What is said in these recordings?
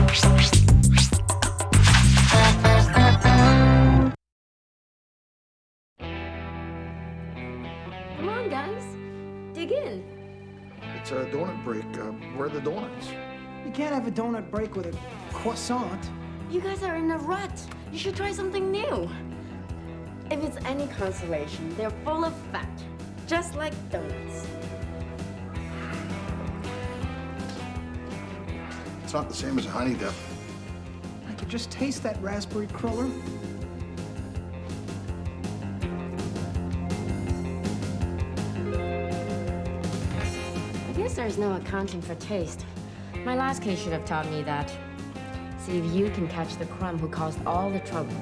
Come on, guys. Dig in. It's a donut break. Where are the donuts? You can't have a donut break with a croissant. You guys are in a rut. You should try something new. If it's any consolation, they're full of fat, just like donuts. It's not the same as a honey dip. I could just taste that raspberry cruller. I guess there's no accounting for taste. My last case should have taught me that. See if you can catch the crumb who caused all the trouble.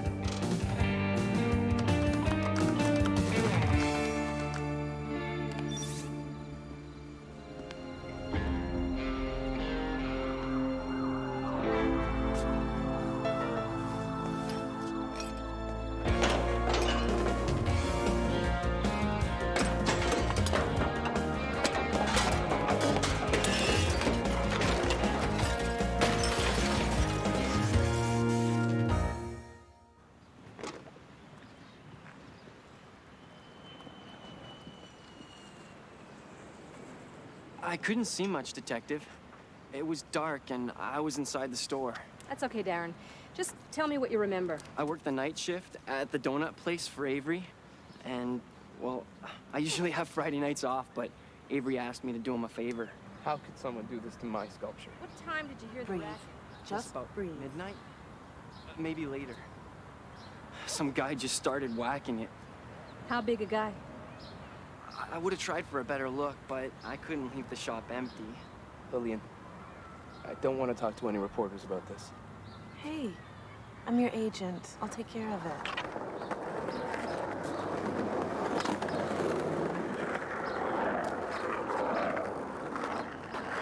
I couldn't see much, Detective. It was dark, and I was inside the store. That's okay, Darren. Just tell me what you remember. I worked the night shift at the donut place for Avery, and, well, I usually have Friday nights off, but Avery asked me to do him a favor. How could someone do this to my sculpture? What time did you hear Breathe. the racket? Just about breathe. midnight? Maybe later. Some guy just started whacking it. How big a guy? I would have tried for a better look, but I couldn't leave the shop empty. Lillian, I don't want to talk to any reporters about this. Hey, I'm your agent. I'll take care of it.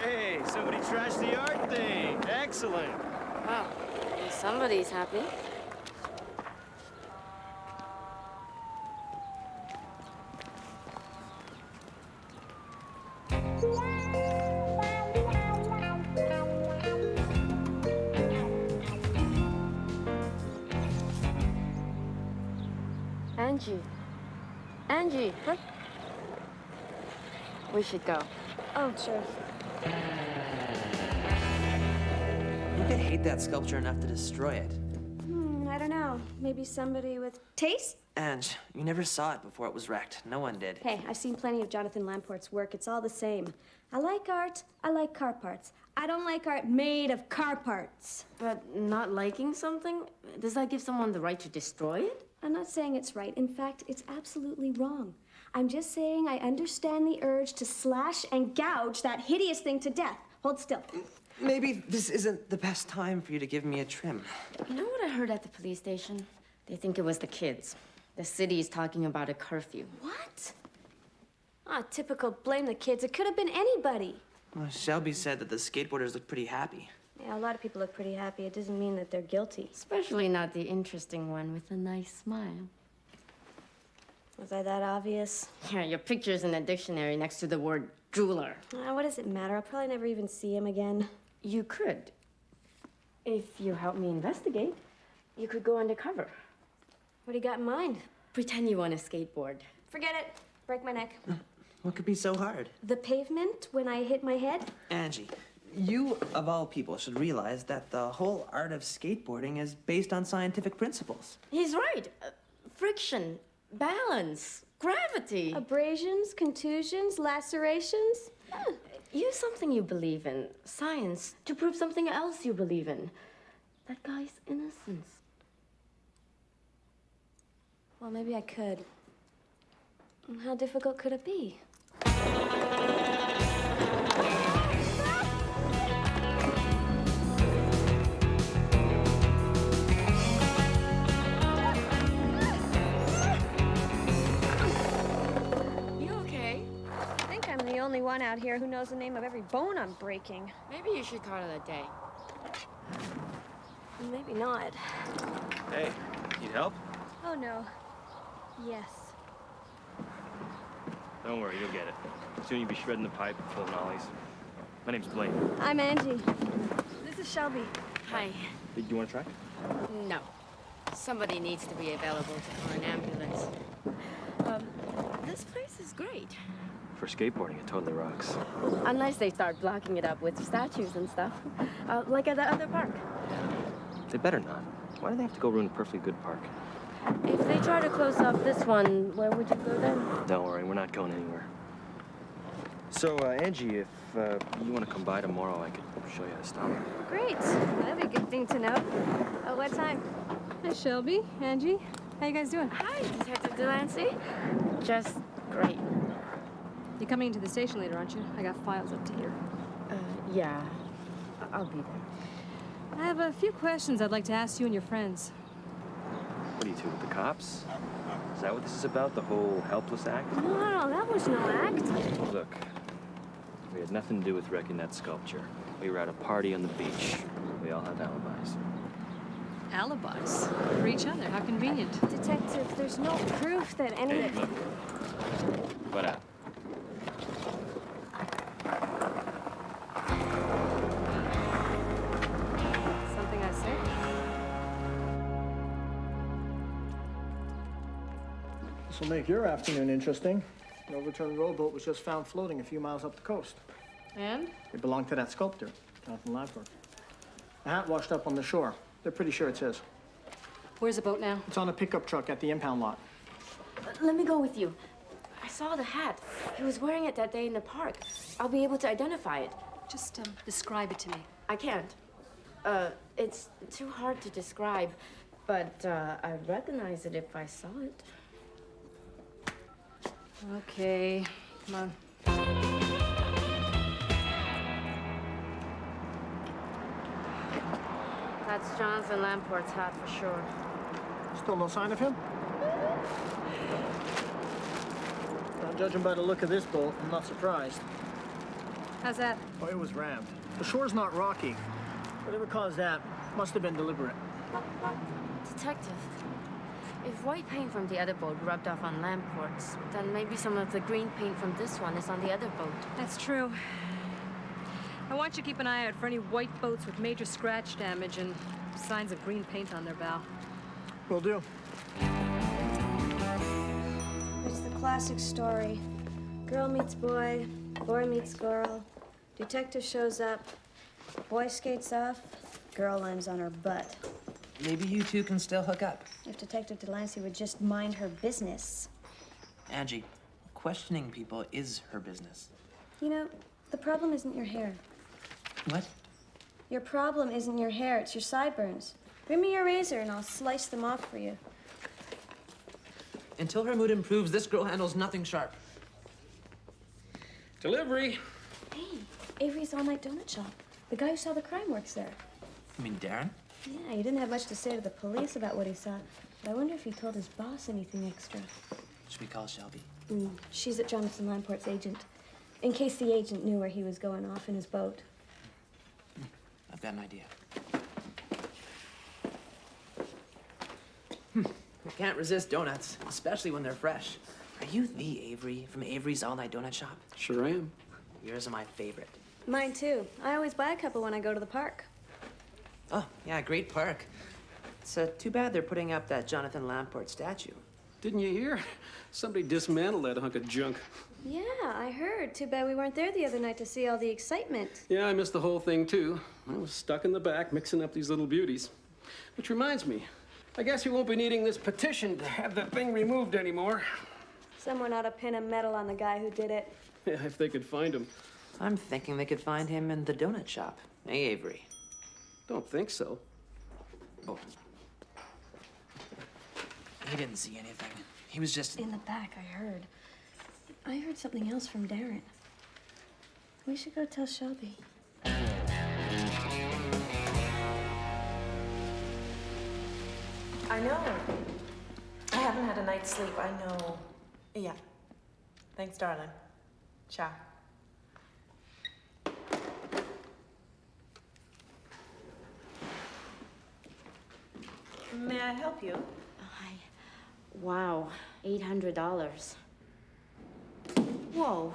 Hey, somebody trashed the art thing. Excellent. Wow, well, somebody's happy. Angie, huh? We should go. Oh, sure. Who could hate that sculpture enough to destroy it? I don't know. Maybe somebody with taste? Ange, you never saw it before it was wrecked. No one did. Hey, I've seen plenty of Jonathan Lamport's work. It's all the same. I like art. I like car parts. I don't like art made of car parts. But not liking something, does that give someone the right to destroy it? I'm not saying it's right. In fact, it's absolutely wrong. I'm just saying I understand the urge to slash and gouge that hideous thing to death. Hold still. Maybe this isn't the best time for you to give me a trim. You know what I heard at the police station? They think it was the kids. The city is talking about a curfew. What? Ah, typical blame the kids. It could have been anybody. Well, Shelby said that the skateboarders look pretty happy. Yeah, a lot of people look pretty happy. It doesn't mean that they're guilty. Especially not the interesting one with a nice smile. Was I that obvious? Yeah, your picture's in a dictionary next to the word jeweler. What does it matter? I'll probably never even see him again. You could. If you help me investigate, you could go undercover. What do you got in mind? Pretend you want a skateboard. Forget it. Break my neck. What could be so hard? The pavement when I hit my head? Angie, you, of all people, should realize that the whole art of skateboarding is based on scientific principles. He's right. Friction, balance, gravity. Abrasions, contusions, lacerations? Use something you believe in, science, to prove something else you believe in. That guy's innocence. Well, maybe I could. How difficult could it be? You okay? I think I'm the only one out here who knows the name of every bone I'm breaking. Maybe you should call it a day. Maybe not. Hey, need help? Oh, no. Yes. Don't worry, you'll get it. Soon you'll be shredding the pipe and pulling ollies. My name's Blake. I'm Angie. This is Shelby. Hi. Do you want to try? No. Somebody needs to be available to call an ambulance. This place is great. For skateboarding, it totally rocks. Unless they start blocking it up with statues and stuff. Like at the other park. They better not. Why do they have to go ruin a perfectly good park? If they try to close off this one, where would you go then? Don't worry, we're not going anywhere. So, Angie, if you want to come by tomorrow, I could show you how to stop. Great. That'd be a good thing to know. What time? Hi, Shelby, Angie. How you guys doing? Hi, Detective Delancey. Just great. You're coming into the station later, aren't you? I got files up to here. Yeah. I'll be there. I have a few questions I'd like to ask you and your friends. What are you two, with the cops? Is that what this is about, the whole helpless act? No, that was no act. Look, we had nothing to do with wrecking that sculpture. We were at a party on the beach. We all have alibis. Alibis? For each other? How convenient. Detective, there's no proof that any Hey, of... look. What up? Something I say? This will make your afternoon interesting. An overturned rowboat was just found floating a few miles up the coast. And? It belonged to that sculptor, Jonathan Lamport. The hat washed up on the shore. They're pretty sure it's his. Where's the boat now? It's on a pickup truck at the impound lot. Let me go with you. I saw the hat. He was wearing it that day in the park. I'll be able to identify it. Just, describe it to me. I can't. It's too hard to describe, but I'd recognize it if I saw it. Okay, come on. That's Jonathan Lamport's hat for sure. Still no sign of him? Now, judging by the look of this boat, I'm not surprised. How's that? Oh, it was rammed. The shore's not rocky. Whatever caused that must have been deliberate. Detective, if white paint from the other boat rubbed off on Lamport's, then maybe some of the green paint from this one is on the other boat. That's true. I want you to keep an eye out for any white boats with major scratch damage and signs of green paint on their bow. Will do. It's the classic story. Girl meets boy, boy meets girl. Detective shows up, boy skates off, girl lands on her butt. Maybe you two can still hook up. If Detective Delancey would just mind her business. Angie, questioning people is her business. You know, the problem isn't your hair. What? Your problem isn't your hair, it's your sideburns. Bring me your razor and I'll slice them off for you. Until her mood improves, this girl handles nothing sharp. Delivery. Hey, Avery's all-night donut shop. The guy who saw the crime works there. You mean Darren? Yeah, he didn't have much to say to the police about what he saw, but I wonder if he told his boss anything extra. Should we call Shelby? She's at Jonathan Lamport's agent, in case the agent knew where he was going off in his boat. I've got an idea. I can't resist donuts, especially when they're fresh. Are you the Avery from Avery's All-Night Donut Shop? Sure am. Yours are my favorite. Mine too. I always buy a couple when I go to the park. Oh, yeah, great park. It's too bad they're putting up that Jonathan Lamport statue. Didn't you hear? Somebody dismantled that hunk of junk. Yeah, I heard. Too bad we weren't there the other night to see all the excitement. Yeah, I missed the whole thing, too. I was stuck in the back mixing up these little beauties. Which reminds me, I guess you won't be needing this petition to have that thing removed anymore. Someone ought to pin a medal on the guy who did it. Yeah, if they could find him. I'm thinking they could find him in the donut shop. Hey, Avery. Don't think so. Oh. He didn't see anything. He was just... In the back, I heard. I heard something else from Darren. We should go tell Shelby. I know. I haven't had a night's sleep, I know. Yeah. Thanks, darling. Ciao. May I help you? Hi. Wow, $800. Whoa,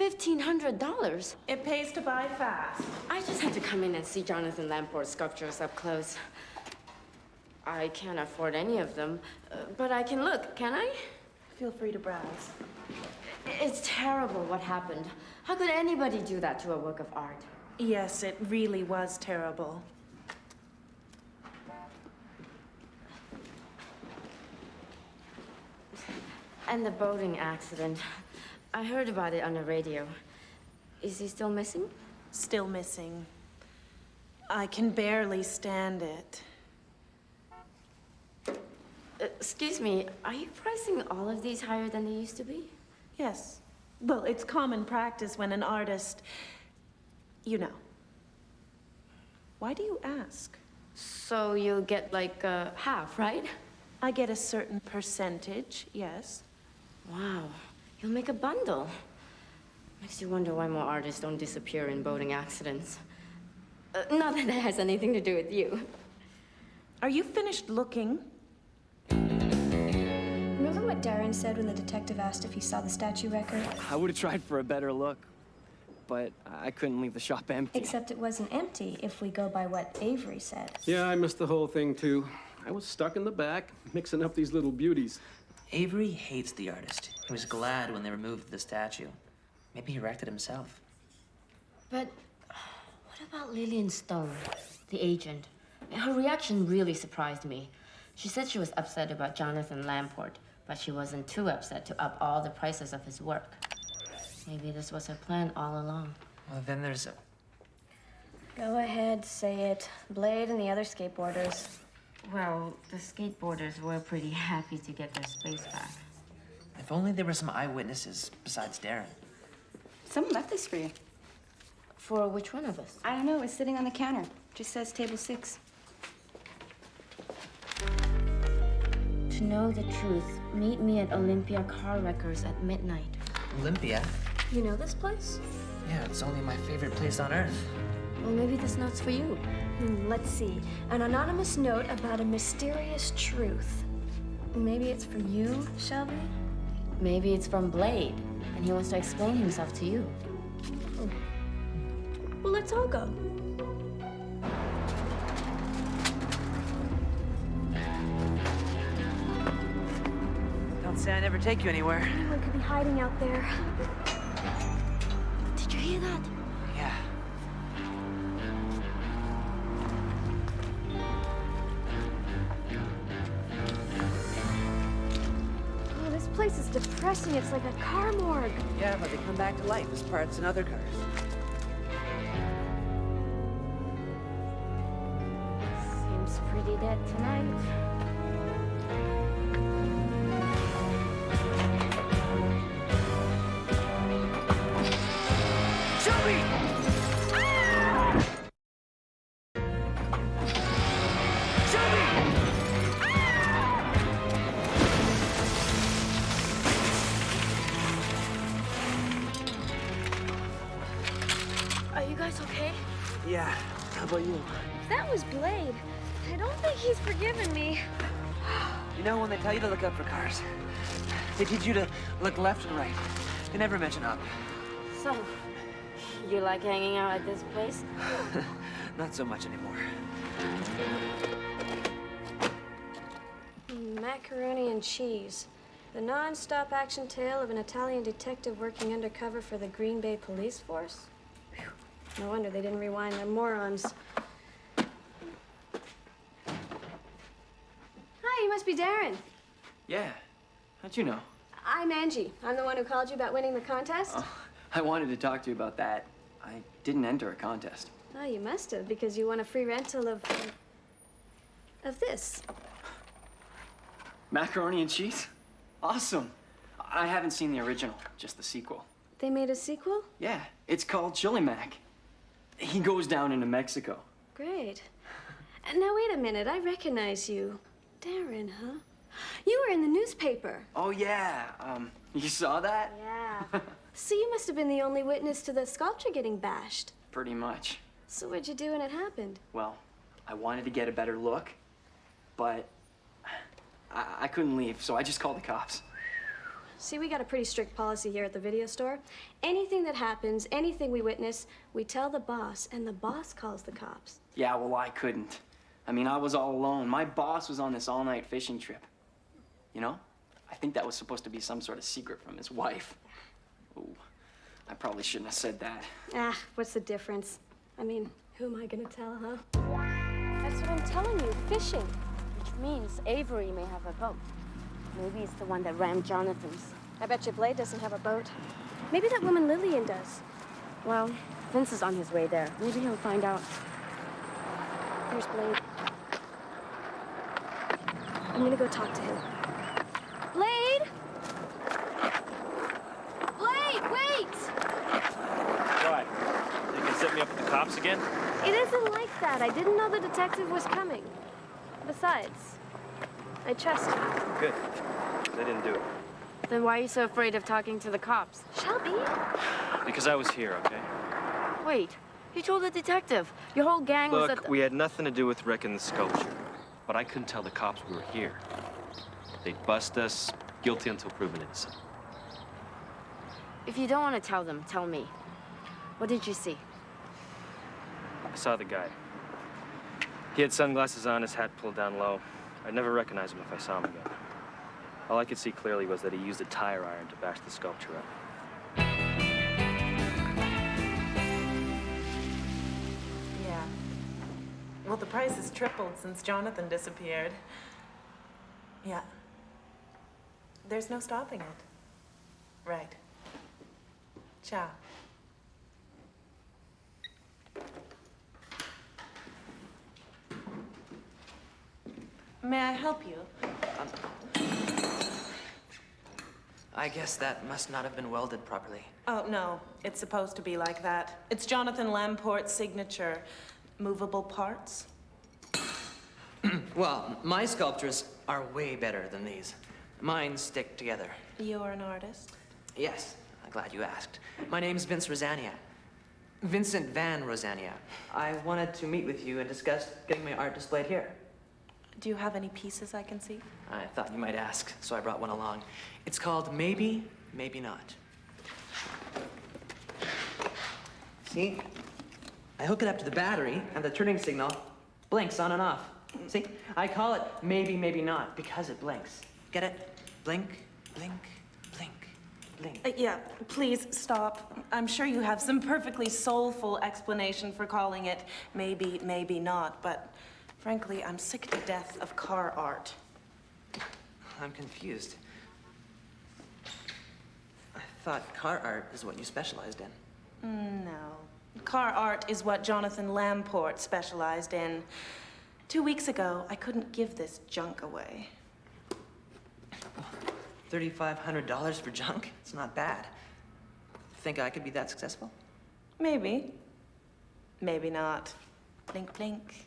$1,500. It pays to buy fast. I just had to come in and see Jonathan Lamport's sculptures up close. I can't afford any of them, but I can look, can I? Feel free to browse. It's terrible what happened. How could anybody do that to a work of art? Yes, it really was terrible. And the boating accident. I heard about it on the radio. Is he still missing? Still missing. I can barely stand it. Excuse me, are you pricing all of these higher than they used to be? Yes. Well, it's common practice when an artist... You know. Why do you ask? So you'll get like half, right? I get a certain percentage, yes. Wow, you'll make a bundle. Makes you wonder why more artists don't disappear in boating accidents. Not that has anything to do with you. Are you finished looking? Remember what Darren said when the detective asked if he saw the statue record? I would have tried for a better look, but I couldn't leave the shop empty. Except it wasn't empty if we go by what Avery said. Yeah, I missed the whole thing, too. I was stuck in the back, mixing up these little beauties. Avery hates the artist. He was glad when they removed the statue. Maybe he wrecked it himself. But what about Lillian Stone, the agent? Her reaction really surprised me. She said she was upset about Jonathan Lamport, but she wasn't too upset to up all the prices of his work. Maybe this was her plan all along. Well, then there's a... Go ahead, say it. Blade and the other skateboarders. Well, the skateboarders were pretty happy to get their space back. If only there were some eyewitnesses besides Darren. Someone left this for you. For which one of us? I don't know. It's sitting on the counter. Just says table 6. To know the truth, meet me at Olympia Car Wreckers at midnight. Olympia? You know this place? Yeah, it's only my favorite place on Earth. Well, maybe this note's for you. Let's see. An anonymous note about a mysterious truth. Maybe it's for you, Shelby? Maybe it's from Blade, and he wants to explain himself to you. Well, let's all go. Don't say I never take you anywhere. Anyone could be hiding out there. Did you hear that? Yeah. Oh, this place is depressing. It's like a car morgue. Yeah, but they come back to life as parts in other cars. Seems pretty dead tonight. Are you guys okay? Yeah. How about you? That was Blade. I don't think he's forgiven me. You know when they tell you to look up for cars, they teach you to look left and right. They never mention up. So, you like hanging out at this place? Not so much anymore. Macaroni and cheese. The non-stop action tale of an Italian detective working undercover for the Green Bay police force. Whew. No wonder they didn't rewind them morons. Hi, you must be Darren. Yeah. How'd you know? I'm Angie. I'm the one who called you about winning the contest. Oh, I wanted to talk to you about that. I didn't enter a contest. Oh, you must have, because you won a free rental of this. Macaroni and cheese? Awesome. I haven't seen the original, just the sequel. They made a sequel? Yeah, it's called Chili Mac. He goes down into Mexico. Great. Now, wait a minute. I recognize you. Darren, huh? You were in the newspaper. Oh, yeah. You saw that? Yeah. So you must have been the only witness to the sculpture getting bashed. Pretty much. So what'd you do when it happened? Well, I wanted to get a better look, but I couldn't leave, so I just called the cops. See, we got a pretty strict policy here at the video store. Anything that happens, anything we witness, we tell the boss, and the boss calls the cops. Yeah, well, I couldn't. I mean, I was all alone. My boss was on this all-night fishing trip. You know? I think that was supposed to be some sort of secret from his wife. Ooh, I probably shouldn't have said that. Ah, what's the difference? I mean, who am I gonna tell, huh? That's what I'm telling you, fishing. Which means Avery may have a boat. Maybe it's the one that rammed Jonathan's. I bet you Blade doesn't have a boat. Maybe that woman Lillian does. Well, Vince is on his way there. Maybe he'll find out. Here's Blade. I'm gonna go talk to him. Blade! Blade, wait! What? You can set me up with the cops again? It isn't like that. I didn't know the detective was coming. Besides, I trust you. Good. They didn't do it. Then why are you so afraid of talking to the cops? Shelby? Because I was here, okay? Wait, you told the detective. Your whole gang was at Look, the... we had nothing to do with wrecking the sculpture. But I couldn't tell the cops we were here. They'd bust us, guilty until proven innocent. If you don't want to tell them, tell me. What did you see? I saw the guy. He had sunglasses on, his hat pulled down low. I'd never recognize him if I saw him again. All I could see clearly was that he used a tire iron to bash the sculpture up. Yeah. Well, the price has tripled since Jonathan disappeared. Yeah. There's no stopping it. Right. Ciao. May I help you? I guess that must not have been welded properly. Oh, no. It's supposed to be like that. It's Jonathan Lamport's signature. Movable parts. Well, my sculptures are way better than these. Mine stick together. You're an artist? Yes, I'm glad you asked. My name's Vince Rosania. Vincent Van Rosania. I wanted to meet with you and discuss getting my art displayed here. Do you have any pieces I can see? I thought you might ask, so I brought one along. It's called Maybe, Maybe Not. See? I hook it up to the battery, and the turning signal blinks on and off. See? I call it Maybe, Maybe Not because it blinks. Get it? Blink, blink, blink, blink. Yeah, please stop. I'm sure you have some perfectly soulful explanation for calling it maybe, maybe not, but frankly, I'm sick to death of car art. I'm confused. I thought car art is what you specialized in. No. Car art is what Jonathan Lamport specialized in. 2 weeks ago, I couldn't give this junk away. $3,500 for junk? It's not bad. Think I could be that successful? Maybe. Maybe not. Blink, blink.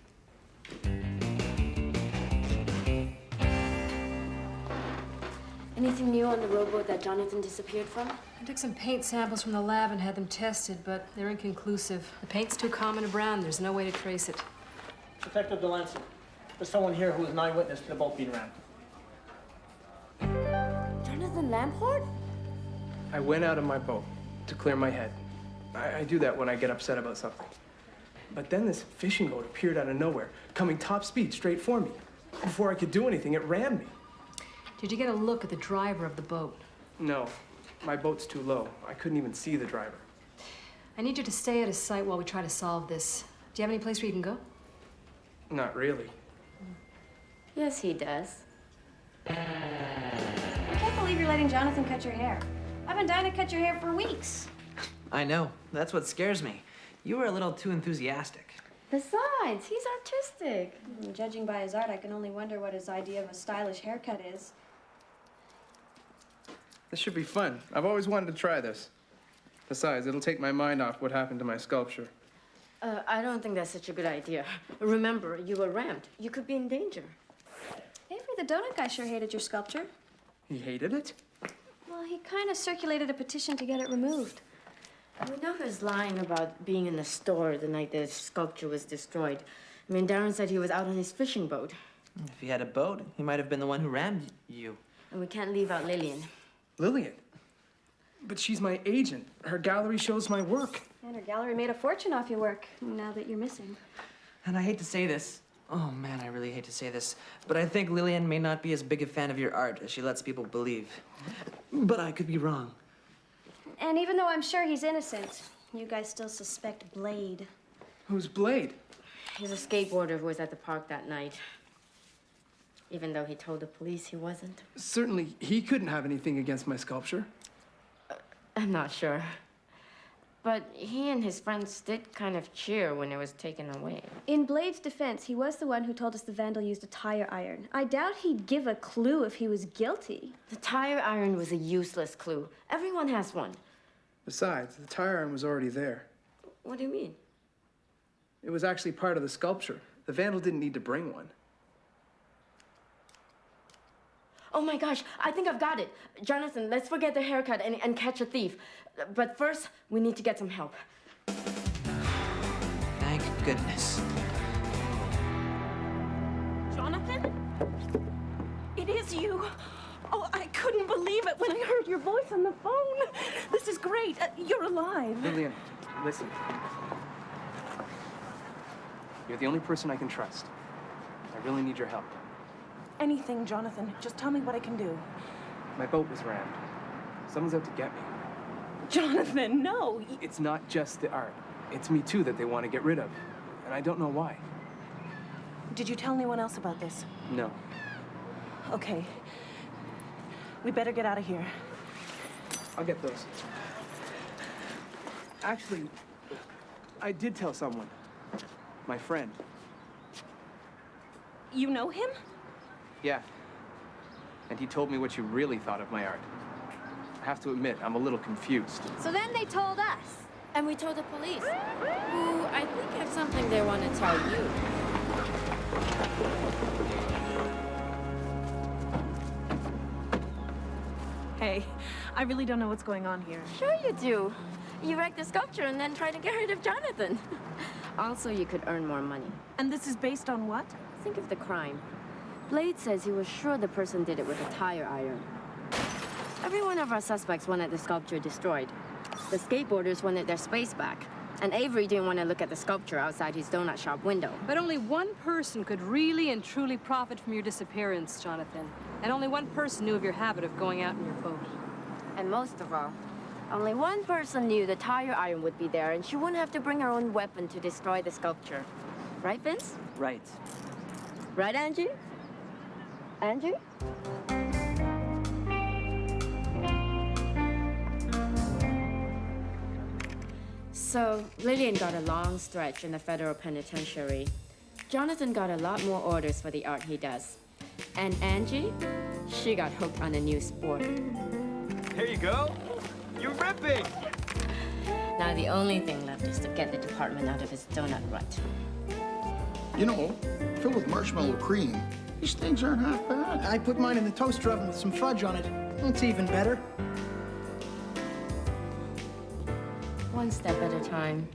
Anything new on the rowboat that Jonathan disappeared from? I took some paint samples from the lab and had them tested, but they're inconclusive. The paint's too common a brown. There's no way to trace it. Detective Delancey, there's someone here who was an eyewitness to the boat being rammed. Jonathan Lamport? I went out of my boat to clear my head. I do that when I get upset about something. But then this fishing boat appeared out of nowhere, coming top speed straight for me. Before I could do anything, it rammed me. Did you get a look at the driver of the boat? No, my boat's too low. I couldn't even see the driver. I need you to stay at his site while we try to solve this. Do you have any place where you can go? Not really. Yes, he does. I can't believe you're letting Jonathan cut your hair. I've been dying to cut your hair for weeks. I know. That's what scares me. You were a little too enthusiastic. Besides, he's artistic. Judging by his art, I can only wonder what his idea of a stylish haircut is. This should be fun. I've always wanted to try this. Besides, it'll take my mind off what happened to my sculpture. I don't think that's such a good idea. Remember, you were rammed. You could be in danger. Avery, the donut guy sure hated your sculpture. He hated it? Well, he kind of circulated a petition to get it removed. We know he was lying about being in the store the night the sculpture was destroyed. I mean, Darren said he was out on his fishing boat. If he had a boat, he might have been the one who rammed you. And we can't leave out Lillian. Lillian. But she's my agent. Her gallery shows my work. And her gallery made a fortune off your work, now that you're missing. And I hate to say this. Oh, man, I really hate to say this. But I think Lillian may not be as big a fan of your art as she lets people believe. But I could be wrong. And even though I'm sure he's innocent, you guys still suspect Blade. Who's Blade? He's a skateboarder who was at the park that night. Even though he told the police he wasn't. Certainly, he couldn't have anything against my sculpture. I'm not sure. But he and his friends did kind of cheer when it was taken away. In Blade's defense, he was the one who told us the vandal used a tire iron. I doubt he'd give a clue if he was guilty. The tire iron was a useless clue. Everyone has one. Besides, the tire iron was already there. What do you mean? It was actually part of the sculpture. The vandal didn't need to bring one. Oh my gosh, I think I've got it. Jonathan, let's forget the haircut and catch a thief. But first, we need to get some help. Thank goodness. Jonathan? It is you. Oh, I couldn't believe it when I heard your voice on the phone. This is great. You're alive. Lillian, listen. You're the only person I can trust. I really need your help. Anything, Jonathan. Just tell me what I can do. My boat was rammed. Someone's out to get me. Jonathan, no. It's not just the art. It's me too that they want to get rid of. And I don't know why. Did you tell anyone else about this? No. Okay. We better get out of here. I'll get those. Actually, I did tell someone. My friend. You know him? Yeah. And he told me what you really thought of my art. I have to admit, I'm a little confused. So then they told us. And we told the police, who I think have something they want to tell you. Hey, I really don't know what's going on here. Sure you do. You wrecked the sculpture and then tried to get rid of Jonathan. Also, you could earn more money. And this is based on what? Think of the crime. Blade says he was sure the person did it with a tire iron. Every one of our suspects wanted the sculpture destroyed. The skateboarders wanted their space back. And Avery didn't want to look at the sculpture outside his donut shop window. But only one person could really and truly profit from your disappearance, Jonathan. And only one person knew of your habit of going out in your boat. And most of all, only one person knew the tire iron would be there, and she wouldn't have to bring her own weapon to destroy the sculpture. Right, Vince? Right. Right, Angie? Angie? So, Lillian got a long stretch in the federal penitentiary. Jonathan got a lot more orders for the art he does. And Angie, she got hooked on a new sport. Here you go. You're ripping. Now the only thing left is to get the department out of its donut rut. You know, filled with marshmallow cream, these things aren't half bad. I put mine in the toaster oven with some fudge on it. It's even better. One step at a time.